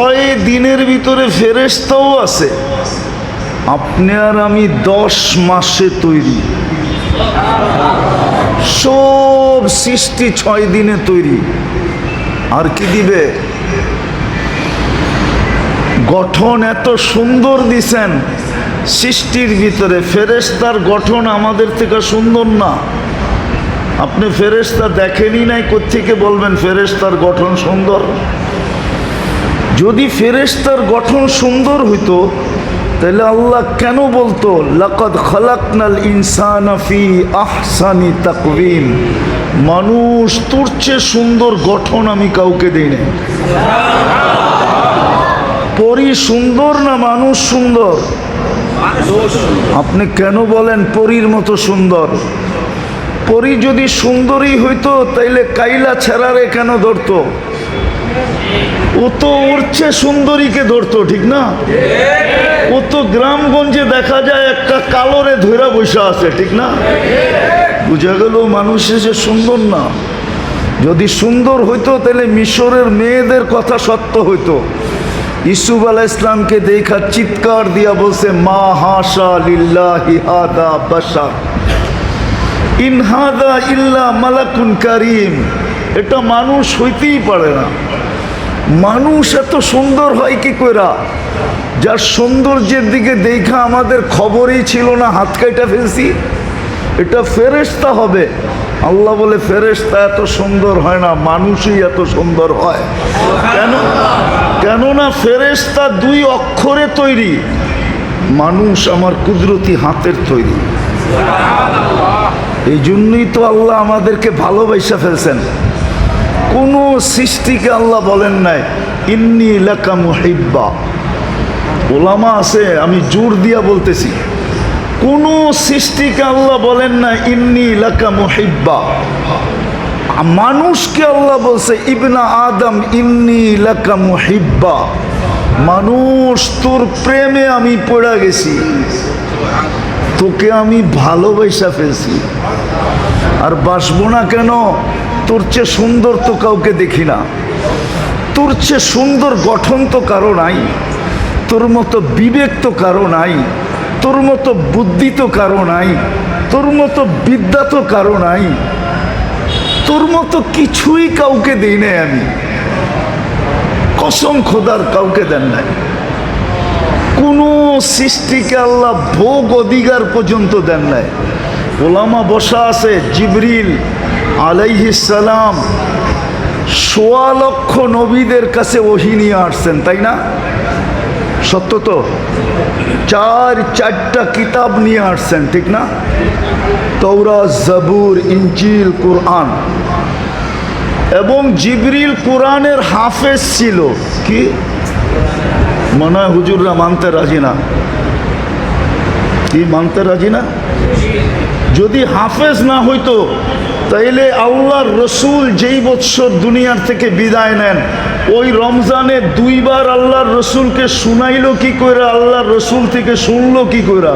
ছয় দিনের ভিতরে ফেরেশতাও আছে। আপনি আর আমি 10 মাসে তৈরি, সব সৃষ্টি 6 দিনে তৈরি। আর কি দিবে? গঠন এত সুন্দর দিছেন সৃষ্টির ভিতরে। ফেরেশতার গঠন আমাদের থেকে সুন্দর না। আপনি ফেরেশতা দেখেনি নাই, কোত্থেকে বলবেন ফেরেশতার গঠন সুন্দর? যদি ফেরেশতার গঠন সুন্দর হইতো তাহলে আল্লাহ কেন বলতো লাকাদ খালাকনাল ইনসানা ফি আহসানি তাকওয়িম? মানুষ তোর চেয়ে সুন্দর গঠন আমি কাউকে দেই নাই। পরি সুন্দর না মানুষ সুন্দর? আপনি কেন বলেন পরীর মতো সুন্দর? পরি যদি সুন্দরী হইতো তাইলে কাইলা ছেড়ারে কেন ধরতো? ও তো ওর চেয়ে সুন্দরীকে ধরতো, ঠিক না? ও তো গ্রামগঞ্জে দেখা যায় একটা কালোরে ধইরা বসে আছে, ঠিক না? বুঝা গেল মানুষের যে সুন্দর না। যদি সুন্দর হইতো তাহলে মিশরের মেয়েদের কথা সত্য হইতো। ইউসুফ আলাইহিস সালামকে দেখা চিৎকার দিয়া বলছে মা হাশা লিল্লাহি হাদা বাশার ইন হাদা ইল্লা মালাকুন কারীম। এটা মানুষ হইতেই পারে না। মানুষ এত সুন্দর হয় কি কইরা? যার সৌন্দর্যের দিকে দেখা আমাদের খবরই ছিল না, হাত কাইটা ফেলছি। এটা ফেরেশতা হবে। আল্লাহ বলে ফেরেশতা এত সুন্দর হয় না, মানুষই এত সুন্দর হয়। কেন? কেননা ফেরেশতা 2 অক্ষরে তৈরি, মানুষ আমার কুদরতি হাতের তৈরি। এই জন্যই তো আল্লাহ আমাদেরকে ভালোবাসা ফেলছেন। কোন সৃষ্টিকে আল্লাহ বলেন নাই ইন্নী লাকা মুহিব্বা। ওলামা আছে, আমি জোর দিয়া বলতেছি, কোন সৃষ্টিকে আল্লাহ বলেন না ইন্নী লাকা মুহিব্বা। মানুষকে আল্লাহ বলছে ইবনা আদম ইন্নী লাকা মুহিব্বা। মানুষ তোর প্রেমে আমি পড়ে গেছি, তোকে আমি ভালোবাসা ফেলছি। আর বাসবো না কেন? তোর চেয়ে সুন্দর তো কাউকে দেখি না, তোর চেয়ে সুন্দর গঠন তো কারো নাই, তোর মতো বিবেক তো কারো নাই, তোর মতো বুদ্ধি তো কারো নাই, তোর মতো বিদ্যা তো কারো নাই, তোর মতো কিছুই কাউকে দিই নাই আমি। কসম খোদার কাউকে দেন নাই। কোন সৃষ্টিকে আল্লাহ ভোগ অধিকার পর্যন্ত দেন নাই। ওলামা বসা আছে, জিবরিল আলাইহিস সালাম 1.25 লক্ষ নবীদের কাছে ওহী নিয়ে আসছেন, তাই না? সত্য তো? 4টা কিতাব নিয়ে আসছেন, ঠিক না? তাওরাত, জাবুর, ইনজিল, কোরআন। এবং জিবরিল কোরআনের হাফেজ ছিল। কি মনে হয় হুজুররা মানতে রাজি না? কি মানতে রাজি না? যদি হাফেজ না হইতো তাইলে আল্লাহর রসুল যেই বৎসর দুনিয়ার থেকে বিদায় নেন, ওই রমজানে 2 বার আল্লাহর রসুলকে শুনাইলো কি কইরা? আল্লাহর রসুল থেকে শুনলো কি কইরা?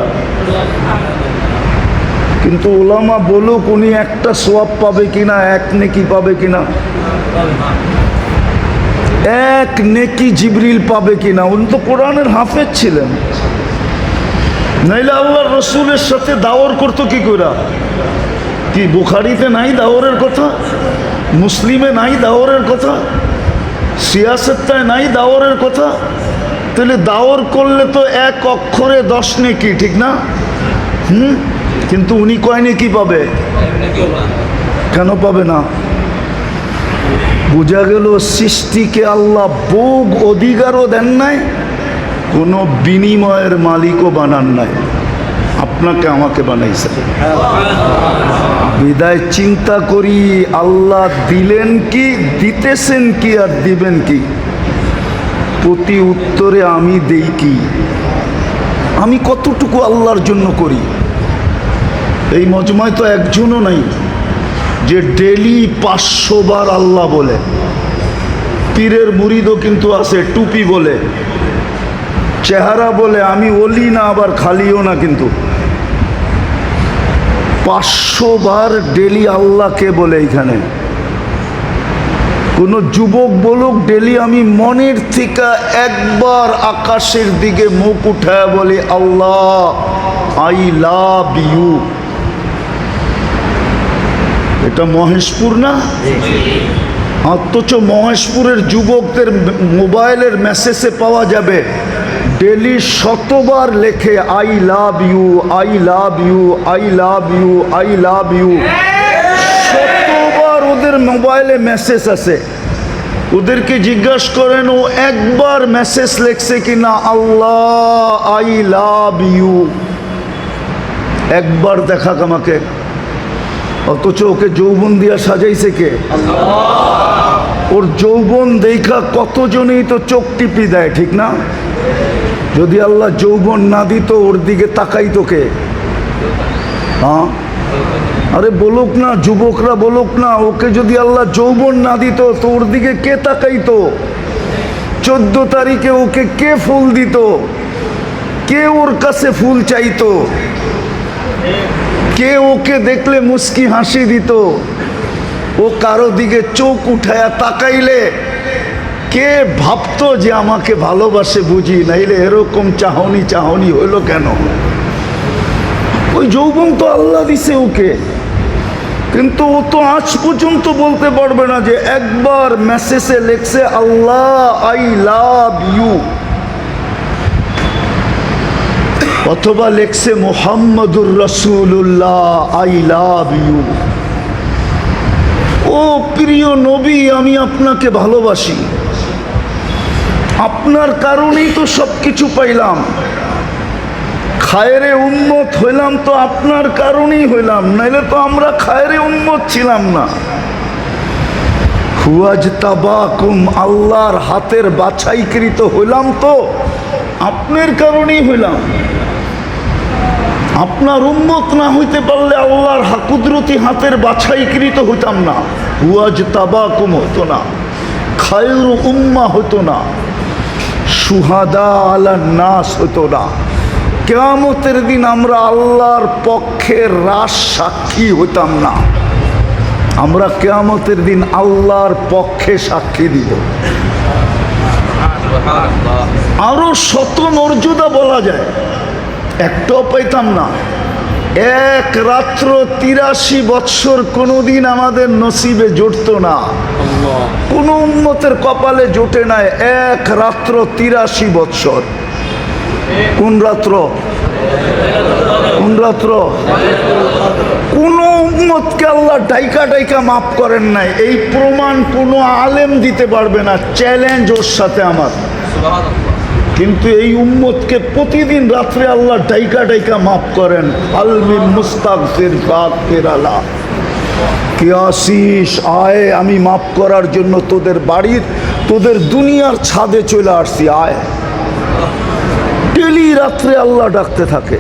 কিন্তু ওলামা বলুক উনি একটা সওয়াব পাবে কিনা, 1 নেকি পাবে কিনা? 1 নেকি জিবরিল পাবে কিনা? উনি তো কোরআনের হাফেজ ছিলেন। নাইলে আল্লাহর রসুলের সাথে দাওয়ার করতো কি কইরা? কি বুখারীতে নাই দাওয়ারের কথা? মুসলিমে নাই দাওয়ারের কথা? সিয়াসতটায় নাই দাওয়ারের কথা? তাহলে দাওয়ার করলে তো 1 অক্ষরে 10 নেকি, ঠিক না? কিন্তু উনি কয় নেকি পাবে? কেন পাবে না? বোঝা গেল সৃষ্টিকে আল্লাহ ভোগ অধিকারও দেন নাই, কোনো বিনিময়ের মালিকও বানান নাই। আপনাকে আমাকে বানাইছে। বিদায় চিন্তা করি আল্লাহ দিলেন কি, দিতেছেন কি, আর দিবেন কি? প্রতি উত্তরে আমি দেই কি? আমি কতটুকু আল্লাহর জন্য করি? এই মজমায় তো একজনও নাই যে ডেলি 500 বার আল্লাহ বলে। পীরের মুরিদও কিন্তু আছে, টুপি বলে, চেহারা বলে আমি ওলি না আবার খালিও না, কিন্তু 500 বার ডেলি আল্লাহকে বলে। এইখানে কোনো যুবক বলুক ডেলি আমি মনের থেকে একবার আকাশের দিকে মুখ উঠায় বলি আল্লাহ আই লাভ ইউ। এটা মহেশপুর না? অথচ মহেশপুরের যুবকদের মোবাইলের মেসেজে পাওয়া যাবে ডেলি শতবার লেখে I love you, I love you, I love you, I love you. শতবার ওদের মোবাইলে মেসেজ আছে। ওদেরকে জিজ্ঞাসা করেন ও একবার মেসেজ লেখছে কিনা আল্লাহ আই লাভ ইউ, একবার দেখাক আমাকে। অথচ ওকে যৌবন দিয়া সাজাইছে কে? ওর যৌবন দেখা কতজনই তো চোখ টিপি দেয়, ঠিক না? যদি আল্লাহ যৌবন না দিত ওর দিকে তাকাইতো কে? হ্যাঁ, আরে বলুক না, যুবকরা বলুক না, ওকে যদি আল্লাহ যৌবন না দিত তো ওর দিকে কে তাকাইতো? 14 তারিখে ওকে কে ফুল দিত? কে ওর কাছে ফুল চাইতো? কে ওকে দেখলে মুস্কি হাসি দিত? ও কারো দিকে চোখ উঠায়া তাকাইলে কে ভাবতো যে আমাকে ভালোবাসে বুঝি, নাইলে এরকম চাহনি চাহনি হইল কেন? ওই যৌবন তো আল্লাহ দিছে ওকে, কিন্তু ও তো আজ পর্যন্ত বলতে পারবে না যে একবার মেসেজে লেখছে আল্লাহ আই লাভ ইউ, অথবা লেখছে মুহাম্মাদুর রাসূলুল্লাহ আই লাভ ইউ। ও প্রিয় নবী, আমি আপনাকে ভালোবাসি, আপনার কারণেই তো সব কিছু পাইলাম, খায়রে উম্মত হইলাম তো আপনার কারণেই হইলাম, নাইলে তো আমরা খায়রে উম্মত ছিলাম না। হুয়াজতাবাকুম, আল্লাহর হাতের বাছাইকৃত হইলাম তো আপনার কারণেই হইলাম। আপনার উম্মত না হইতে পারলে আল্লাহর কুদরতি হাতের বাছাইকৃত হইতাম না, হুয়াজতাবাকুম হতো না, খায়রু উম্মাহ হতো না, শুহাদা আলান নাস হতো না। কিয়ামতের দিন আমরা আল্লাহর পক্ষে রাস সাক্ষী হইতাম না, আমরা কিয়ামতের দিন আল্লাহর পক্ষে সাক্ষী দিব। আরো শত মর্যাদা বলা যায়, একটাও পাইতাম না। এক রাত্র 83 বৎসর কোনোদিন আমাদের নসিবে জুটতো না, কোন উম্মতের কপালে জোটে নাই এক রাত্র 83 বৎসর। কোন রাত্র? কোন রাত্র? কোন উম্মতকে আল্লাহ ডাইকা ডাইকা মাফ করেন নাই, এই প্রমাণ কোনো আলেম দিতে পারবে না, চ্যালেঞ্জ ওর সাথে আমার। কিন্তু এই উম্মতকে প্রতিদিন রাত্রে আল্লাহ ডাইকা ডাইকা মাফ করেন। আলমি মুস্তাগফির ফাগফির আলা, কে আসিস আয়, আমি মাফ করার জন্য তোদের বাড়ির তোদের দুনিয়ার ছাদে চলে আসছি, আয়। ডেলি রাত্রে আল্লাহ ডাকতে থাকে।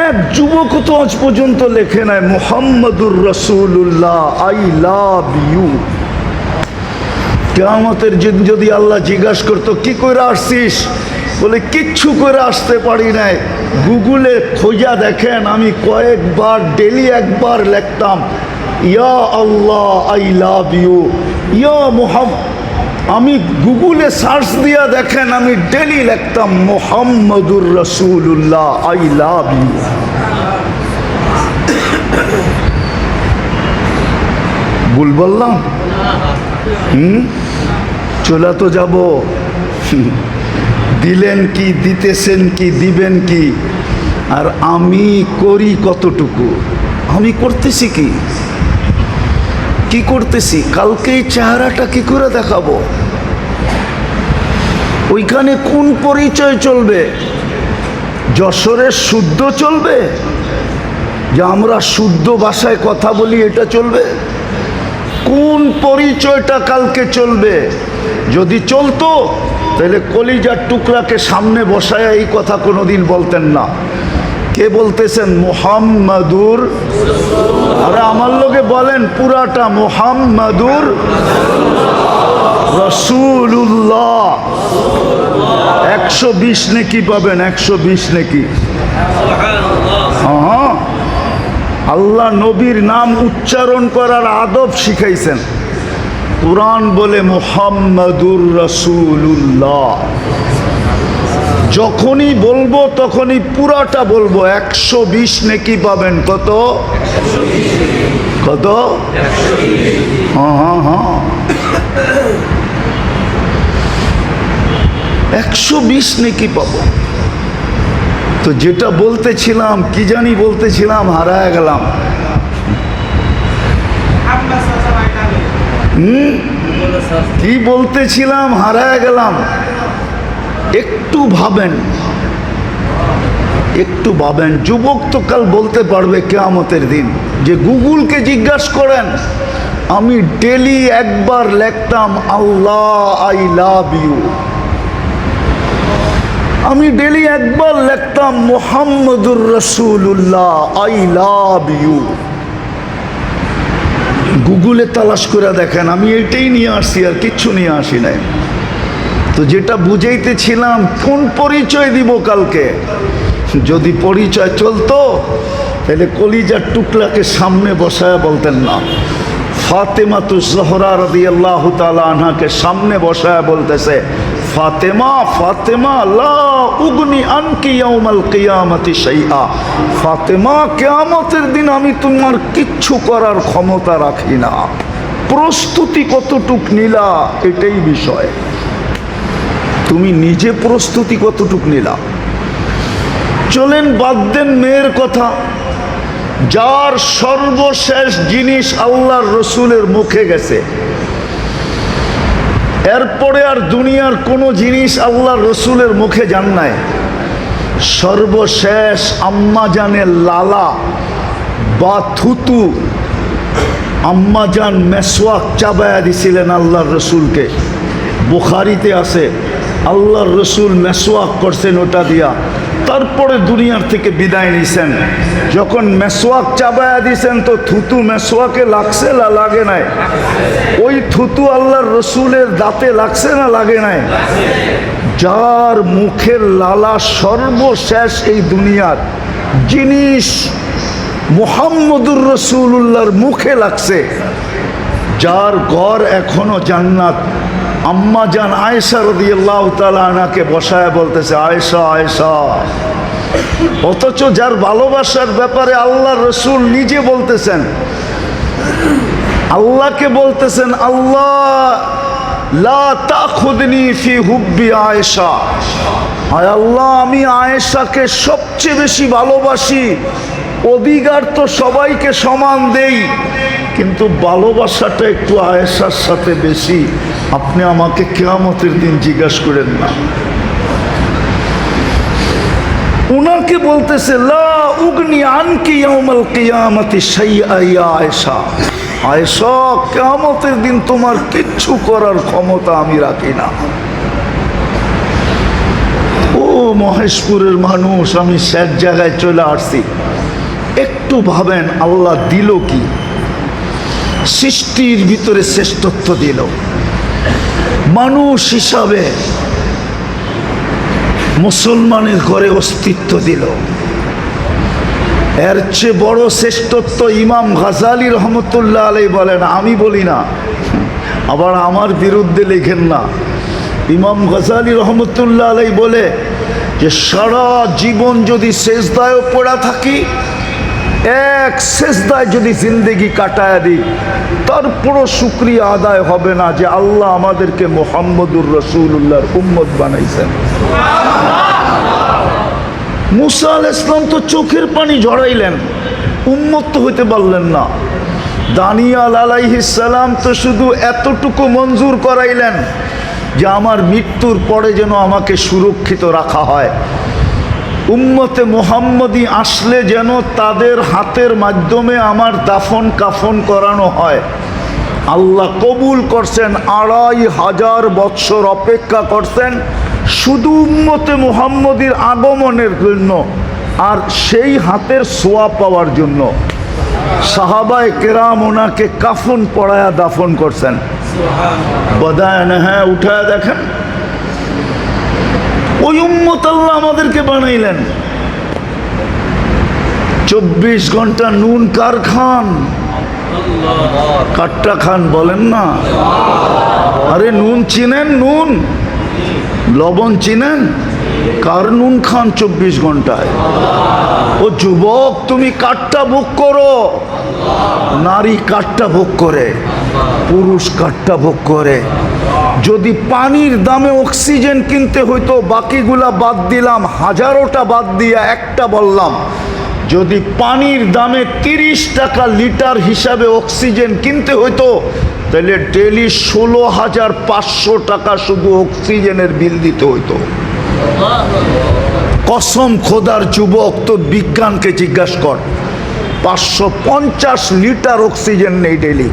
এক যুবক তো আজ পর্যন্ত লেখে নাই মুহাম্মাদুর রাসূলুল্লাহ আই লাভ ইউ। কিয়ামতের দিন যদি আল্লাহ জিজ্ঞাসা করতো কি করে আসছিস, বলে কিচ্ছু করে আসতে পারি নাই। গুগলে খোঁজা দেখেন, আমি কয়েকবার ডেলি একবার লিখতাম ইয়া আল্লাহ আই লাভ ইউ, ইয়া মুহাম্মদ। আমি গুগলে সার্চ দিয়া দেখেন, আমি ডেলি লিখতাম মুহাম্মাদুর রাসূলুল্লাহ আই লাভ ইউ। ভুল বললাম? চলে তো যাব। দিলেন কি, দিতেছেন কি, দিবেন কি, আর আমি করি কতটুকু? আমি করতেছি কি, কি করতেছি? কালকে এই চেহারাটা কি করে দেখাবো? ওইখানে কোন পরিচয় চলবে? যশোরের শুদ্ধ চলবে, যে আমরা শুদ্ধ ভাষায় কথা বলি, এটা চলবে? কোন পরিচয়টা কালকে চলবে? যদি চলতো তাহলে কলিজার টুকরাকে সামনে বসায় এই কথা কোনোদিন বলতেন না। কে বলতেছেন? মুহাম্মাদুর। আরে আমার লোকে বলেন পুরাটা, মুহাম্মাদুর রাসূলুল্লাহ। 120 নেকি পাবেন, 120 নেকি। হ্যাঁ, আল্লাহ নবীর নাম উচ্চারণ করার আদব শিখাইছেন। কুরআন বলে মুহাম্মাদুর রাসূলুল্লাহ। যখনই বলবো তখনই পুরাটা বলবো। 120 নেকি পাবেন। কত কত? হ্যাঁ হ্যাঁ হ্যাঁ, 120 নেকি পাবো। তো যেটা বলতেছিলাম, কি জানি বলতেছিলাম, হারায় গেলাম। কি বলতেছিলাম, হারায় গেলাম। একটু ভাবেন, একটু ভাবেন। যুবক তো কাল বলতে পারবে কিয়ামতের দিন, যে গুগলকে জিজ্ঞাসা করেন, আমি ডেলি একবার লিখতাম আল্লাহ আই লাভ ইউ, আমি ডেলি একবার লিখতাম মুহাম্মাদুর রাসূলুল্লাহ আই লাভ ইউ। গুগলে তালাশ করে দেখেন, আমি এটাই নিয়ে আসছি, আর কিচ্ছু নিয়ে আসি নাই। তো যেটা বুঝাইতেছিলাম, কোন পরিচয় দিব কালকে? যদি পরিচয় চলতো তাহলে কলিজার টুকরাকে সামনে বসায় বলতেন না। ফাতেমাতুজ জোহরা রাদিয়াল্লাহু তাআলা আনহাকে সামনে বসায় বলতেছে, ফাতেমা ফাতেমা লা উগনি আনকি ইয়াউমাল কিয়ামতি শাইআ। ফাতেমা, কিয়ামতের দিন আমি তোমার কিচ্ছু করার ক্ষমতা রাখি না। প্রস্তুতি কতটুক নিলা, এটাই বিষয়। তুমি নিজে প্রস্তুতি কতটুক নিলা? চলেন বাদ দেন মেয়ের কথা। যার সর্বশেষ জিনিস আল্লাহর রসুলের মুখে গেছে, এরপরে আর দুনিয়ার কোনো জিনিস আল্লাহর রসুলের মুখে যান নাই। সর্বশেষ আম্মাজানের লালা বা থুতু, আম্মাজান মেসওয়াক চাবায়া দিছিলেন আল্লাহর রসুলকে। বুখারীতে আছে, আল্লাহর রসুল মেসওয়াক করছেন ওটা দিয়া। তারপরে দুনিয়ার থেকে বিদায় নিছেন। যখন মেসওয়াক চাবায়া দিছেন, তো থুতু মেসওয়াকে লাগছে না লাগে নাই? ওই থুতু আল্লাহর রসুলের দাঁতে লাগছে না লাগে নাই? যার মুখের লালা সর্বশেষ এই দুনিয়ার জিনিস মুহাম্মদুর রাসূলুল্লাহর মুখে লাগছে, যার ঘর এখনো জান্নাত, আম্মা জান আয়েশা রাদিয়াল্লাহু তাআলা আনহাকে বসায় বলতেছে, আয়েশা আয়েশা। অথচ যার ভালোবাসার ব্যাপারে আল্লাহর রসুল নিজে বলতেছেন, আল্লাহকে বলতেছেন, আল্লাহ লা তাখুদনি ফি হুব্বি আয়েশা। হায় আল্লাহ, আমি আয়েশাকে সবচেয়ে বেশি ভালোবাসি। অধিকার তো সবাইকে সমান দেই, কিন্তু ভালোবাসাটা একটু আয়েশার সাথে বেশি। আপনি আমাকে কিয়ামতের দিন জিজ্ঞাসা করেন না। উনাকে বলতেছে, লা উগনি আনকি ইয়াউমাল কিয়ামতি শাইআ ইয়া আয়েশা। আয়েশা, কিয়ামতের দিন তোমার কিচ্ছু করার ক্ষমতা আমি রাখি না। ও মহেশপুরের মানুষ, আমি শেষ জায়গায় চলে আসছি। একটু ভাবেন, আল্লাহ দিল কি? সৃষ্টির ভিতরে শ্রেষ্ঠত্ব দিল, মানুষ হিসাবে মুসলমানের ঘরে অস্তিত্ব দিল। এর চেয়ে বড় শ্রেষ্ঠত্ব ইমাম গাজালি রহমতুল্লাহ আলাইহি বলেন, আমি বলি না, আবার আমার বিরুদ্ধে লেখেন না। ইমাম গাজালি রহমতুল্লাহ আলাইহি বলে যে সারা জীবন যদি সেজদায় পড়া থাকি, এক সেজদায় যদি জিন্দেগি কাটায় দিই, তারপরও শুকরিয়া আদায় হবে না যে আল্লাহ আমাদেরকে মুহাম্মদুর রাসূলুল্লাহর উম্মত বানাইছেন। মুসা আলাইহিস সালাম তো চোখের পানি ঝরাইলেন, উম্মত তো হইতে পারলেন না। দানিয়াল আলাইহিস সালাম তো শুধু এতটুকু মঞ্জুর করাইলেন যে আমার মৃত্যুর পরে যেন আমাকে সুরক্ষিত রাখা হয়। উম্মতে মুহাম্মদী আসলে যেন তাদের হাতের মাধ্যমে আমার দাফন কাফন করানো হয়। আল্লাহ কবুল করছেন, 2500 বৎসর অপেক্ষা করছেন শুধু উম্মতে মুহাম্মদীর আগমনের জন্য, আর সেই হাতের ছোঁয়া পাওয়ার জন্য। সাহাবায়ে কেরাম ওনাকে কাফন পরায়া দাফন করছেন। বদায় না, হ্যাঁ উঠায় দেখেন, ওই উম্মত আল্লাহ আমাদেরকে বানাইলেন। 24 ঘন্টা নুন কার খান? কাটটা খান বলেন না? আরে নুন চিনেন? নুন লবণ চিনেন? কার নুন খান 24 ঘন্টায়? ও যুবক, তুমি কাঠটা ভোগ করো। নারী কাঠটা ভোগ করে, পুরুষ কাঠটা ভোগ করে। যদি পানির দামে অক্সিজেন কিনতে হইতো, বাকিগুলা বাদ দিলাম, হাজারোটা বাদ দিয়া একটা বললাম, যদি পানির দামে 30 টাকা লিটার হিসাবে অক্সিজেন কিনতে হইতো, তাহলে ডেলি 16,500 টাকা শুধু অক্সিজেনের বিল দিতে হইতো। কসম খোদার যুবক, তো বিজ্ঞানকে জিজ্ঞাসা কর, 550 লিটার অক্সিজেন নেই ডেলি।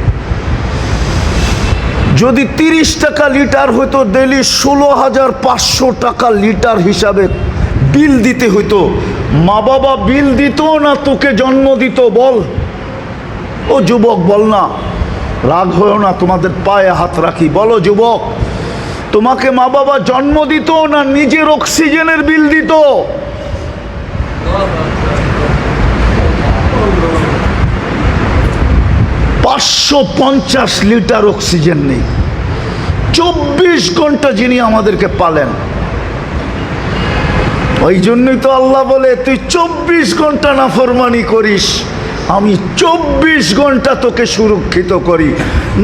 যদি 30 টাকা লিটার হইতো, ডেলি 16,500 টাকা লিটার হিসাবে বিল দিতে হইতো। মা বাবা বিল দিত না তোকে জন্ম দিত? বল ও যুবক, বল না, রাগ হয়েও না, তোমাদের পায়ে হাত রাখি, বলো যুবক, তোমাকে মা বাবা জন্ম দিত না নিজের অক্সিজেনের বিল দিত? 550 লিটার অক্সিজেন নেই, 24 ঘন্টা যিনি আমাদেরকে পালেন। ওই জন্যই তো আল্লাহ বলে, তুই 24 ঘন্টা নাফরমানি করিস, আমি 24 ঘন্টা তোকে সুরক্ষিত করি।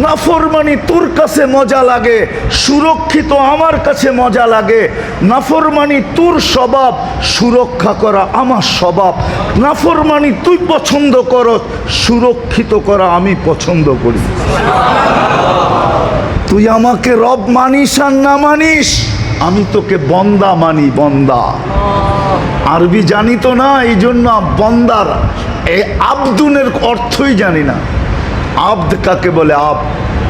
নাফরমানি তোর কাছে মজা লাগে, সুরক্ষিত আমার কাছে মজা লাগে। নাফরমানি তোর স্বভাব, সুরক্ষা করা আমার স্বভাব। নাফরমানি তুই পছন্দ কর, সুরক্ষিত করা আমি পছন্দ করি। তুই আমাকে রব মানিস আর না মানিস, আমি তোকে বন্দা মানি, বন্দা। আরবি জানি তো না, এই জন্য বন্দার এই আব্দুনের অর্থই জানি না। আব্দ কাকে বলে? আব,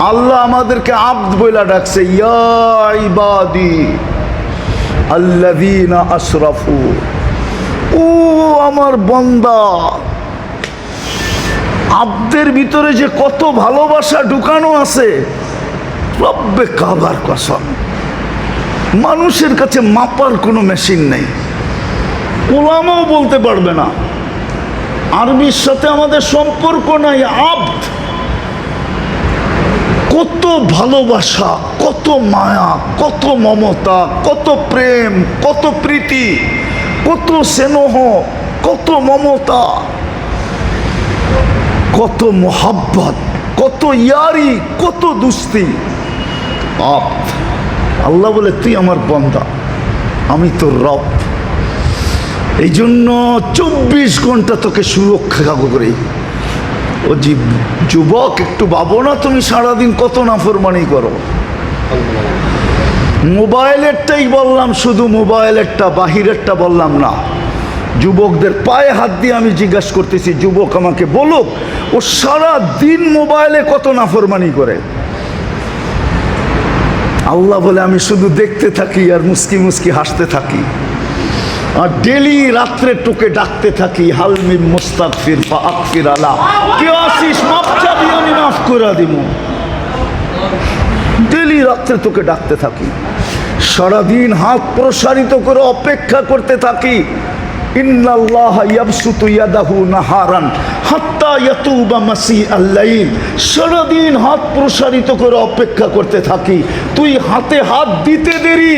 আল্লাহ আমাদেরকে আব্দ বইলা ডাকছে, ইয়া ইবাদি আল্লাযীনা আসরাফু, ও আমার বন্দা। আব্দের ভিতরে যে কত ভালোবাসা ঢুকানো আছে, রব্বে কাবার কসম, মানুষের কাছে মাপার কোনো মেশিন নেই, ওলামাও বলতে পারবে না। আরবির সাথে আমাদের সম্পর্ক নাই। আব্দ, কত ভালোবাসা, কত মায়া, কত মমতা, কত প্রেম, কত প্রীতি, কত স্নেহ, কত মমতা, কত মোহাব্বত, কত ইয়ারি, কত দুস্তি। আব্দ। আল্লাহ বলে, তুই আমার বান্দা, আমি তোর রব। এই জন্য 24 ঘন্টা তোকে সুরক্ষা করি। ও যুবক, একটু ভাবো না, তুমি সারাদিন কত নাফরমানি করো। মোবাইলেরটাই বললাম, শুধু মোবাইলেরটা, বাহিরেরটা বললাম না। যুবকদের পায়ে হাত দিয়ে আমি জিজ্ঞাসা করতেছি, যুবক আমাকে বলুক, ও সারা দিন মোবাইলে কত নাফরমানি করে। আল্লাহ বলে, আমি শুধু দেখতে থাকি আর মুস্কি মুস্কি হাসতে থাকি, আর ডেলি রাত্রে তোকে ডাকতে থাকি, হালমি মুস্তাগফির ফা আকফির আলা, কেউ আসিস মাফ চাবি, আমি মাফ করে দিব। ডেলি রাত্রে তোকে ডাকতে থাকি, সারাদিন হাত প্রসারিত করে অপেক্ষা করতে থাকি। ইন্নাল্লাহা ইয়াবসুতু ইয়াদাহু নাহারান হাত্তা ইয়াতুবা মাসিআল লাইল, সারাদিন হাত প্রসারিত করে অপেক্ষা করতে থাকি। তুই হাতে হাত দিতে দেরি,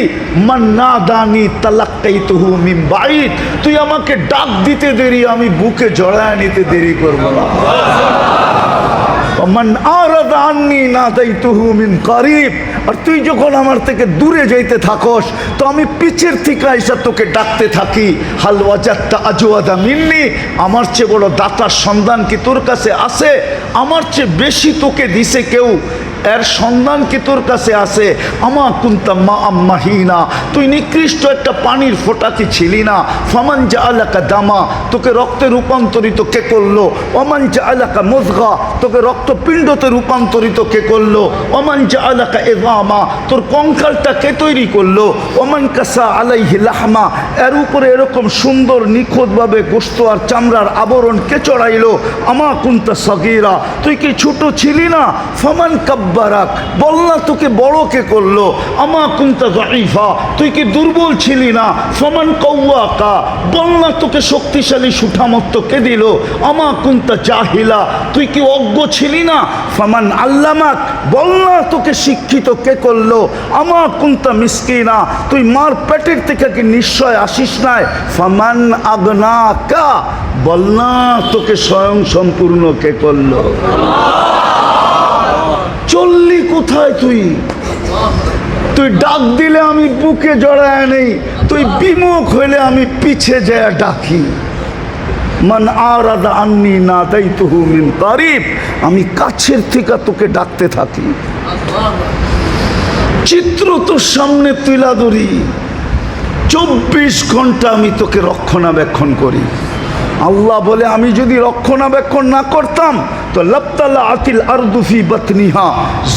মান নাদানি তালাক্কাইতুহু মিন বাঈদ, তুই আমাকে ডাক দিতে দেরি, আমি বুকে জড়ায় নিতে দেরি করব না। মান আরাদা আন্নী নাদাইতুহু মিন কারীব, আর তুই যখন আমার থেকে দূরে যাইতে থাকস, তো আমি পিছের থেকে এসে তোকে ডাকতে থাকি। হাল ওয়াজাদতা আজওয়াদা মিন্নি, আমার চেয়ে বড় দাতার সন্ধান কি তোর কাছে আছে? আমার চেয়ে বেশি তোকে দিছে কেউ, এর সন্ধান কি তোর কাছে আছে? আমা কুনতা মা আম্মাহিনা, তুই নিকৃষ্ট একটা পানির ফোঁটা কি ছিলি না? ফামান জাআলাকা দামা, তোকে রক্তে রূপান্তরিত কে করলো? ওমান জাআলাকা মুযগা, তোকে রক্তপিণ্ডতে রূপান্তরিত কে করলো? ওমান জাআলাকা ইযা ইদামা, তোর কঙ্কালটা কে তৈরি করলো? ওমান কাসা আলাইহি লাহমা, এর উপরে এরকম সুন্দর নিখুঁতভাবে গোশত আর চামড়ার আবরণ কে চড়াইলো? আমা কুনতা সগীরা, তুই কি ছোট ছিলি না? ফামান কাব্বারাক, বল না তোকে বড় কে করলো? আমা কুনতা যায়ীফা, তুই কি দুর্বল ছিলি না? ফামান কাওয়াকা, বল না তোকে শক্তিশালী সুঠামত্ব কে দিল? আমা কুনতা জাহিলা, তুই কি অজ্ঞ ছিলি না? ফামান আল্লামাক, বল না তোকে শিক্ষিত কে করলো? আমা কুনতা মিসকিনা, তুই মার পেটের থেকে কি নিশ্চয় আসিস নাই? ফামান আগনাকা, বল না তোকে স্বয়ং সম্পূর্ণ কে করলো? চললি কোথায় তুই? তুই ডাক দিলে আমি বুকে জড়ায় নেই, তুই বিমুখ হইলে আমি পিছে যায় ডাকি। মান আরাদা আন্নি নাদাইতুহু মিন কারিব, আমি কাছের থেকে তোকে ডাকতে থাকি। চিত্র তোর সামনে তুলা ধরি, 24 ঘন্টা আমি তোকে রক্ষণাবেক্ষণ করি। আল্লাহ বলে আমি যদি রক্ষণাবেক্ষণ না করতাম তো লাবতালা আতিল আরদু ফি বাতনিহা,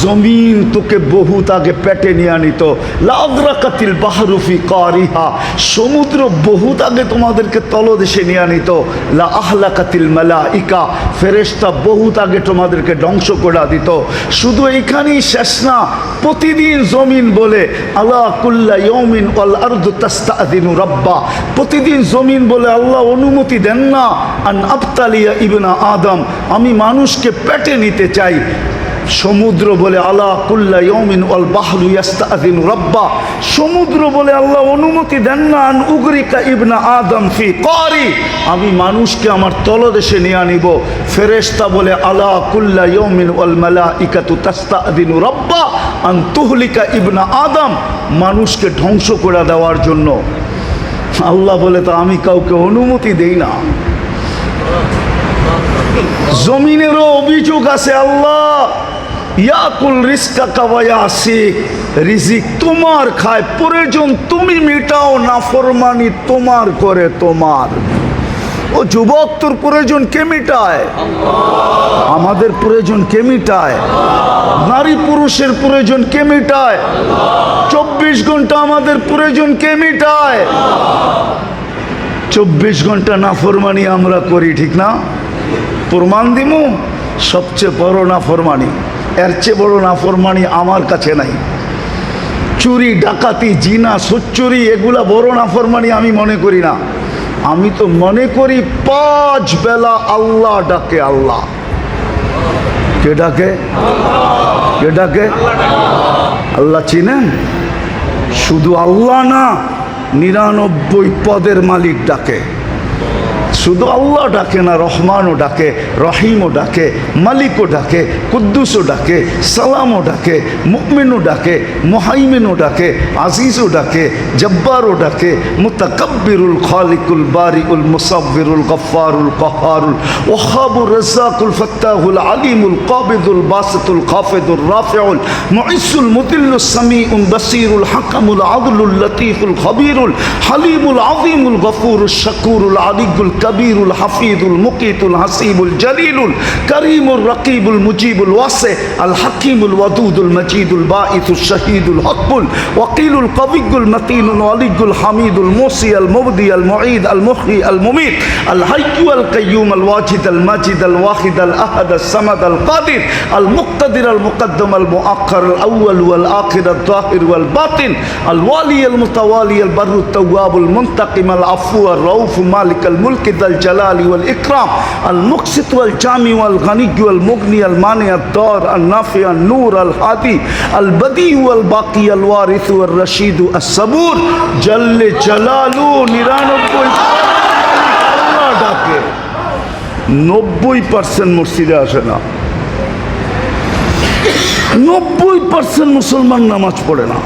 জমিন তোকে বহুত আগে পেটে নিয়ে আনিত। লাগরাকাতিল বাহরু ফি কারিহা, সমুদ্র বহুত আগে তোমাদেরকে তলদেশে নিয়ে আনিত। লা আহলাকাতিল মালাইকা, ফেরেশতা বহুত আগে তোমাদেরকে ধ্বংস করে দিত। শুধু এইখানেই শেষ না, প্রতিদিন জমিন বলে আলা কুল্লা ইয়াউমিন ওয়াল আরদু তাস্তাযিনু রাব্বা, প্রতিদিন জমিন বলে আল্লাহ অনুমতি দেন না আন আবতালিয়া ইবনা আদম, আমি মানুষকে পেটে নিতে চাই। সমুদ্র বলে আলা কুল্লা ইয়াউমিন ওয়াল বাহরু ইস্তাযিনু রাব্বা, সমুদ্র বলে আল্লাহ অনুমতি দেন না আন উগরিকা ইবনা আদম ফি কারি, আমি মানুষকে আমার তলদেশে নিয়ে আনিব। ফেরেশতা বলে আলা কুল্লা ইয়াউমিন ওয়াল মালাইকাতু তাস্তাযিনু রাব্বা আন তুহলিকা ইবনা আদম, মানুষকে ধ্বংস করে দেওয়ার জন্য। আল্লাহ বলে তো আমি কাউকে অনুমতি দেই না। জমিনেরও অভিযোগ আছে, আল্লাহ ইয়াকুল রিজকাকা ওয়া ইয়াসিক, রিজিক তোমার খায়, প্রয়োজন তুমি মিটাও, নাফরমানি তোমার করে তোমার। ও যুবক, তোর প্রয়োজন কে মিটায়? আমাদের প্রয়োজন কে মিটায়? নারী পুরুষের প্রয়োজন কে মিটায়? 24 ঘন্টা আমাদের প্রয়োজন কে মিটায়? 24 ঘন্টা নাফরমানি আমরা করি, ঠিক না? প্রমাণ দিমু, সবচেয়ে বড় নাফরমানি, এর চেয়ে বড় নাফরমানি আমার কাছে নাই। চুরি, ডাকাতি, জিনা, সুচ্চুরি, এগুলা বড় নাফরমানি আমি মনে করি না। আমি তো মনে করি 5 বেলা আল্লাহ ডাকে। আল্লাহ কে ডাকে? কে ডাকে? আল্লাহ চিনেন? শুধু আল্লাহ না, 99 পদের মালিক ডাকে। শুধু আল্লাহ ডাকে না, রহমানও ডাকে, রহিমও ডাকে, মালিকও ডাকে, কুদ্দুসও ডাকে, সালামও ডাকে, মুমিনও ডাকে, মুহাইমিনও ডাকে, আজিজও ডাকে, জব্বারও ডাকে, মুতাকাব্বিরুল খালিকুল বারিউল মুসাব্বিরুল গফফারুল কাহ্হারুল ওয়াহাবুর রাজ্জাকুল ফাত্তাহুল আলিমুল কাবিদুল বাসিতুল খাফিদুর রাফিউল মুইসুল মুদিল্লুস সামিউল বাসিরুল হাকামুল আদলুল লতীফুল খবীরুল হালিমুল আযীমুল গফুরুশ শাকুরুল আলিয়ুল কবীরুল হাফিজুল মুকিতুল হাসিবুল জলিলুল করিমুর রকিবুল মুজিবুল ওয়াসি আল হাকিমুল ওয়াদুদুল মজিদুল বাঈসুল শহীদুল হকবুল ওয়াকিলুল কবিয়ুল মতিনুল ওয়ালিয়ুল হামিদুল মুসি আল মুবদি আল মুঈদ আল মুহয়ি আল মুমীত আল হাইয়্যু আল কাইয়্যুম আল ওয়াজিদ আল মাজিদ আল ওয়াহিদ আল আহাদ আল সামাদ আল কাদির আল মুক্তাদির আল মুকদ্দম আল মুআক্খার আল আউয়াল ওয়াল আখির আল যাহির ওয়াল বাতিন আল ওয়ালি আল মুতাওয়ালি আল বাররুত তাওয়াবুল মুনতাকিম আল আফু আর রাউফ মালিক আল মুলক ذا الجلال والإكرام المقسط والجامع والغني والمغني المانع الضار النافع النور الهادي البديع والباقي الوارث والرشيد الصبور جل جلاله 99 ডাকে। 90% মসজিদে আসে না, 90% মুসলমান নামাজ পড়ে না,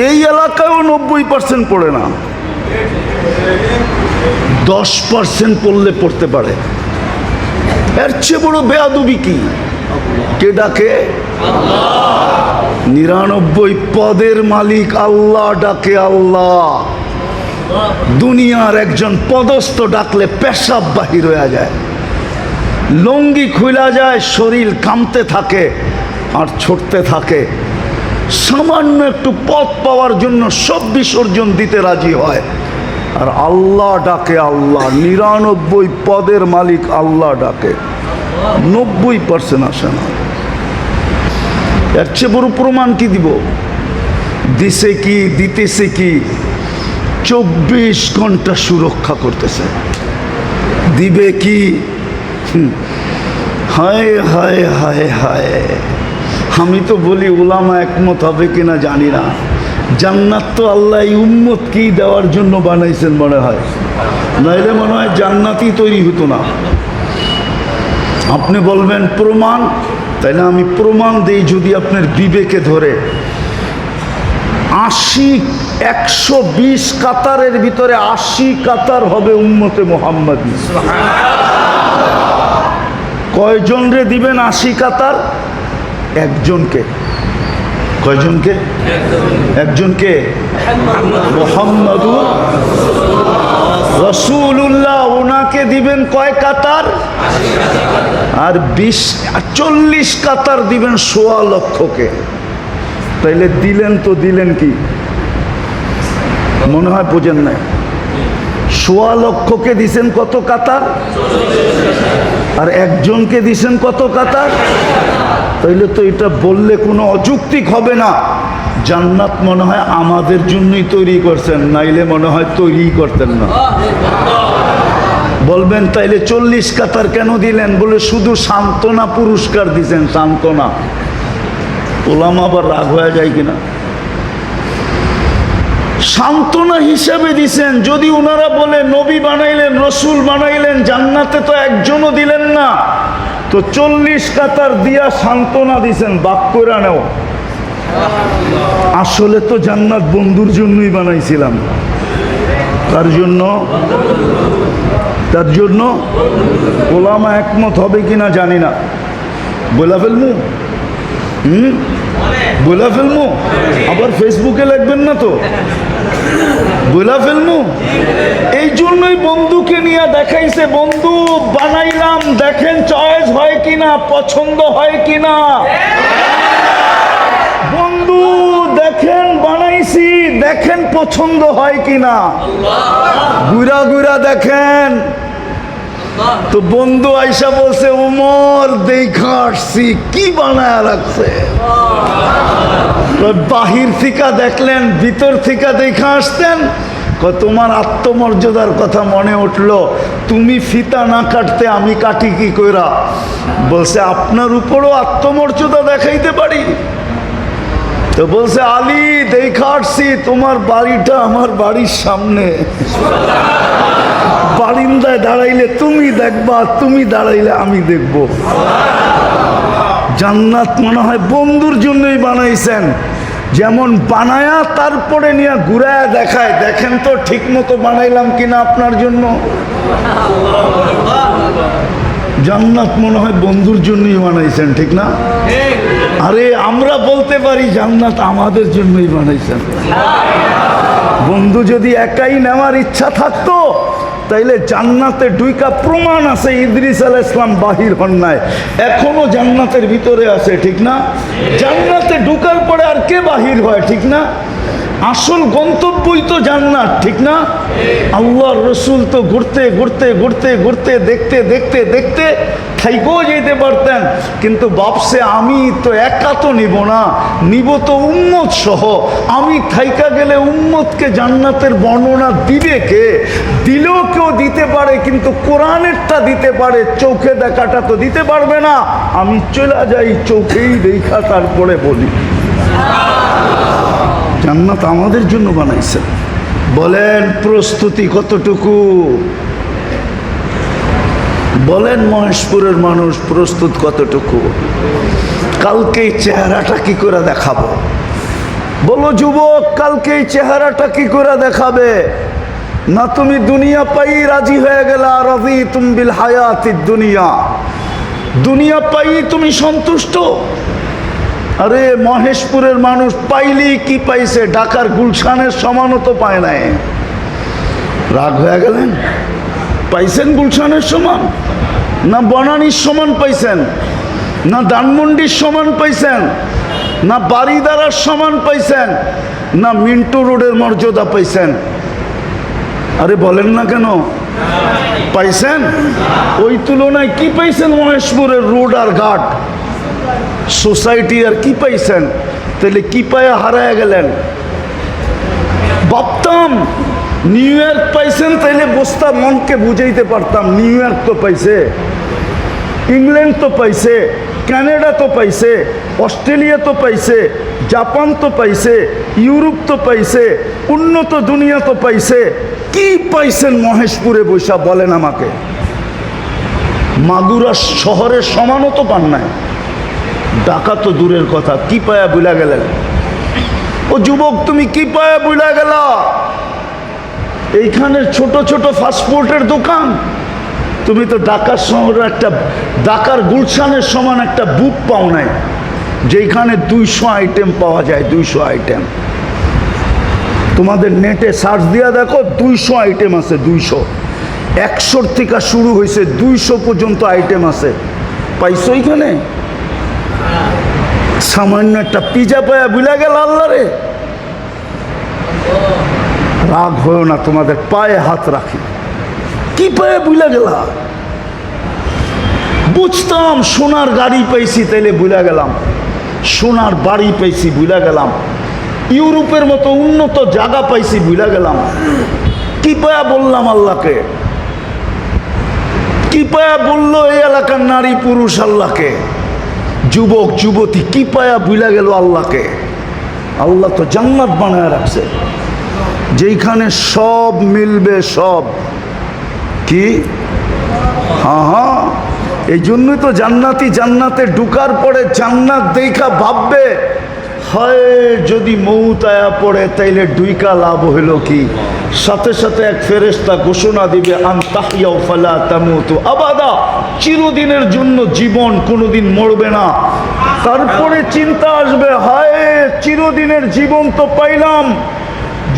এই এলাকায়ও 90% পড়ে না। 10% পড়লে পড়তে পারে। এর চেয়ে বড় বেয়াদবি কি? কে ডাকে? 99 পদের মালিক আল্লাহ ডাকে। আল্লাহ। দুনিয়ার একজন পদস্থ ডাকলে পেশাব বাহির হয়ে যায়, লুঙ্গি খুলা যায়, শরীর কামতে থাকে আর ছুটতে থাকে। সামান্য একটু পথ পাওয়ার জন্য সব বিসর্জন দিতে রাজি হয়। আর আল্লাহ ডাকে, আল্লাহ 99 পদের মালিক আল্লাহ ডাকে, 90% আসে না। এর চেয়ে বড় প্রমাণ কি দিব? দিছে কি, দিতেছে কি? 24 ঘন্টা সুরক্ষা করতেছে। দিবে কি? হায় হায় হায় হায়। আমি তো বলি উলামা একমত হবে কিনা জানি না। জান্নাত তো আল্লাহ এই উম্মত কি দেওয়ার জন্য বানাইছেন মনে হয়, নাইলে মনে হয় জান্নাতই তৈরি হতো না। আপনি বলবেন প্রমাণ, তাইলে আমি প্রমাণ দেই। যদি আপনার বিবেকে ধরে 120 কাতারের ভিতরে 80 কাতার হবে উম্মতে মুহাম্মাদী। কয়জন রে দিবেন 80 কাতার? একজনকে। কয়জনকে? একজনকে। মুহাম্মাদুর রাসূলুল্লাহ, ওনাকে দিবেন কয় কাতার? আর 40 কাতার দিবেন 1.25 লক্ষকে। তাইলে দিলেন তো দিলেন কি? মনে হয় বোঝেন নাই। 1.25 লক্ষকে দিছেন কত কাতার? আর একজনকে দিছেন কত কাতার? তাইলে তো এটা বললে কোনো অযৌক্তিক হবে না। জান্নাত মনে হয় আমাদের জন্যই তৈরি করছেন, নাইলে মনে হয় তৈরি করতেন না। বলবেন তাইলে 40 কাতার কেন দিলেন? বলে শুধু সান্ত্বনা পুরস্কার দিছেন, সান্ত্বনা। ওলামা আবার রাগ হয়ে যায় কিনা? সান্ত্বনা হিসাবে দিছেন। যদি ওনারা বলে নবী বানাইলেন, রসুল বানাইলেন, জান্নাতে তো একজনও দিলেন না, তো 40 কাতার দিয়া সান্ত্বনা দিছেন, বাক করে নেও। আসলে তো জান্নাত বন্ধুর জন্যই বানাইছিলাম। তার জন্য ওলামা একমত হবে কিনা জানি না। বলা ফেলমু? বলা ফেলমু? আবার ফেসবুকে লিখবেন না তো? বলা ফেলমু? এই জন্যই বন্ধুকে নিয়ে দেখাইছে, বন্ধু বানাইলাম, দেখেন চয়েস হয় কিনা, পছন্দ হয় কিনা। বন্ধু দেখেন বানাইছি, দেখেন পছন্দ হয় কিনা। গুড়া গুড়া দেখেন। তো বন্ধু আইসা বলছে, উমর দেখা আসছি, কি বানায় রাখছে। বাহির থেকে দেখলেন, ভিতর থেকে দেখা আসতেন। তোমার আত্মমর্যাদার কথা মনে উঠলো, তুমি ফিতা না কাটতে আমি কাটি কি কইরা। বলছে আপনার উপরও আত্মমর্যাদা দেখাইতে পারি। তো বলছে আলী দেখা আসছি, তোমার বাড়িটা আমার বাড়ির সামনে। বারিন্দায় দাঁড়াইলে তুমি দেখবা, তুমি দাঁড়াইলে আমি দেখব। জান্নাত মনে হয় বন্ধুর জন্যই বানাইছেন। যেমন বানায়া তারপরে নিয়ে ঘুরায়া দেখায়, দেখেন তো ঠিক মতো বানাইলাম কিনা আপনার জন্য। জান্নাত মনে হয় বন্ধুর জন্যই বানাইছেন, ঠিক না? আরে আমরা বলতে পারি জান্নাত আমাদের জন্যই বানাইছেন। বন্ধু যদি একাই নেওয়ার ইচ্ছা থাকতো, তাইলে জান্নাতে ঢুইকা প্রমাণ আছে ইদ্রিস আলাইহিস সালাম বাহির হন নাই, এখনো জান্নাতের ভিতরে আছে, ঠিক না? জান্নাতে ঢুকার পরে আর কে বাহির হয়, ঠিক না? আসল গন্তব্যই তো জান্নাত, ঠিক না? আল্লাহর রসুল তো ঘুরতে ঘুরতে ঘুরতে ঘুরতে দেখতে দেখতে দেখতে থাইকেও যেতে পারতেন, কিন্তু ভাবছে আমি তো একা তো নিব না, নিব তো উম্মত সহ। আমি থাইকা গেলে উম্মতকে জান্নাতের বর্ণনা দিবে কে? দিলেও কেউ দিতে পারে, কিন্তু কোরআনেরটা দিতে পারে, চোখে দেখাটা তো দিতে পারবে না। আমি চলে যাই, চোখেই দেখা তারপরে বলি। জান্নাত আমাদের জন্য বানাইছেন। বলেন প্রস্তুতি কতটুকু? বলেন মহেশপুরের মানুষ প্রস্তুত কতটুকু? কালকে চেহারাটা কি করে দেখাবো? বলো যুবক, কালকে চেহারাটা কি করে দেখাবে? না তুমি দুনিয়া পাই রাজি হয়ে গেলা, রাযীতুম বিল হায়াতিদ দুনিয়া, দুনিয়া পাই তুমি সন্তুষ্ট। আরে মহেশপুরের মানুষ পাইলেই কি পাইছে? ঢাকার গুলশানের সমানও তো পায় নাই। রাগ হয়ে গেলেন? পাইছেন গুলশানের সমান? না বনানীর সমান পাইছেন? না ধানমন্ডির সমান পাইছেন? না বাড়িদারার সমান পাইছেন, না মিন্টু রোডের মর্যাদা পাইছেন? আরে বলেন না কেন, পাইছেন? ওই তুলনায় কি পাইছেন? মহেশপুরের রোড আর ঘাট সোসাইটি আর কি পাইছেন? তাহলে কি পায়া হারায় গেলেন? ভাবতাম নিউ ইয়র্ক পাইছেন, তাইলে বুঝতাম, মনকে বুঝাইতে পারতাম নিউ ইয়র্ক তো পাইছে, ইংল্যান্ড তো পাইছে, কানাডা তো পাইছে, অস্ট্রেলিয়া তো পাইছে, জাপান তো পাইছে, ইউরোপ তো পাইছে, উন্নত দুনিয়া তো পাইছে। কি পাইছেন মহেশপুরে বৈশা বলেন আমাকে? মাগুরা শহরের সমানও তো পান নাই, ঢাকা তো দূরের কথা। কি পায়া বুলা গেলেন? ও যুবক, তুমি কি পায়া বুলা গেলা? এইখানে ছোট ছোট ফাস্টফুডের দোকান, তুমি তো ঢাকার শহরে একটা ঢাকার গুলশানের সমান একটা বুক পাও নাই, যেখানে 200 আইটেম পাওয়া যায়। 200 আইটেম তোমাদের নেটে সার্চ দিয়া দেখো, 200 আইটেম আছে। 200, 100 থেকে শুরু হয়েছে, 200 পর্যন্ত আইটেম আছে। পাইছো এখানে? সামান্য একটা পিজা পায়া বুলা গেল আল্লাহ রে। রাগ হয়েও না, তোমাদের পায়ে হাত রাখি। কি পায়ে বুলা গেলা? বুঝতাম সোনার গাড়ি পাইছি, তাইলে বুলা গেলাম। সোনার বাড়ি পাইছি, বুলা গেলাম। ইউরোপের মতো উন্নত জায়গা পাইছি, বুলা গেলাম। কি পায়া বললাম আল্লাহকে? কি পায়া বললো এই এলাকার নারী পুরুষ আল্লাহকে? যুবক যুবতী কি পায়া বুলা গেল আল্লাহকে? আল্লাহ তো জান্নাত বানায় রাখছে, যেখানে সব মিলবে সব। কি? হ্যাঁ হ্যাঁ, এই জন্যই তো জান্নাতি জান্নাতে ঢুকার পরে জান্নাত দেখা ভাববে, হয় যদি মৌত আয়া পড়ে তাইলে ডুইকা লাভ হইল কি? সাথে সাথে এক ফেরেশতা ঘোষণা দিবে, আনতাহিয়াও ফালা তামুতু আবাদা, চিরদিনের জন্য জীবন, কোনোদিন মরবে না। তারপরে চিন্তা আসবে, হায় চিরদিনের জীবন তো পাইলাম,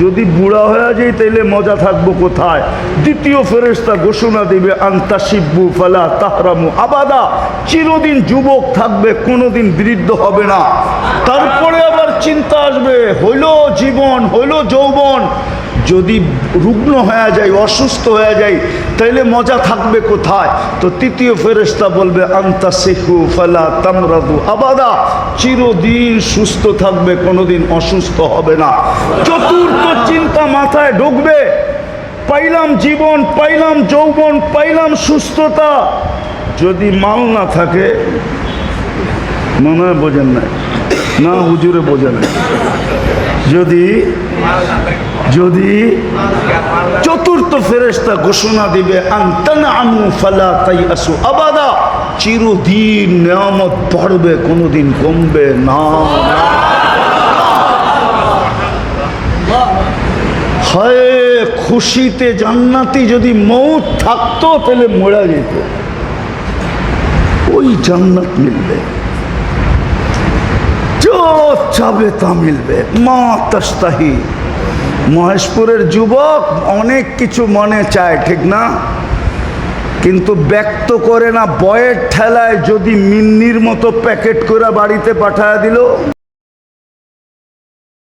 যদি বুড়া হয়ে যাই তাইলে মজা থাকবো কোথায়? দ্বিতীয় ফেরেশতা ঘোষণা দিবে, আনতাশিব্বু ফালা তাহরামু আবাদা, চিরদিন যুবক থাকবে, কোনোদিন বৃদ্ধ হবে না। তারপরে আবার চিন্তা আসবে, হইল জীবন, হইল যৌবন, যদি রুগ্ন হয়ে যায়, অসুস্থ হয়ে যায়, তাইলে মজা থাকবে কোথায়? তো তৃতীয় ফেরেশতা বলবে, আনতাসিহু ফালা তামরাদু আবাদা, চিরদিন সুস্থ থাকবে, কোনোদিন অসুস্থ হবে না। চতুর্থ চিন্তা মাথায় ঢুকবে, পাইলাম জীবন, পাইলাম যৌবন, পাইলাম সুস্থতা, যদি মাল না থাকে, মনে হয় বোঝেন না, না হুজুরে বোঝেন না, যদি যদি চতুর্থ ফেরেশতা ঘোষণা দিবে, আনতানআমু ফালা তাইআসু আবাদা, চিরদিন নিয়ামত বাড়বে, কোনোদিন কমবে না। হায় খুশিতে জান্নাতি যদি মৌত থাকতো তাহলে মরা যেত, ওই জান্নাত মিলবে, যা চাবে তা মিলবে। মা তাস্তাহি। মহেশপুরের যুবক অনেক কিছু মনে চায়, ঠিক না? কিন্তু ব্যক্ত করে না। বয়ের ঠেলায় যদি মিন্নির মতো প্যাকেট করে বাড়িতে পাঠায় দিল,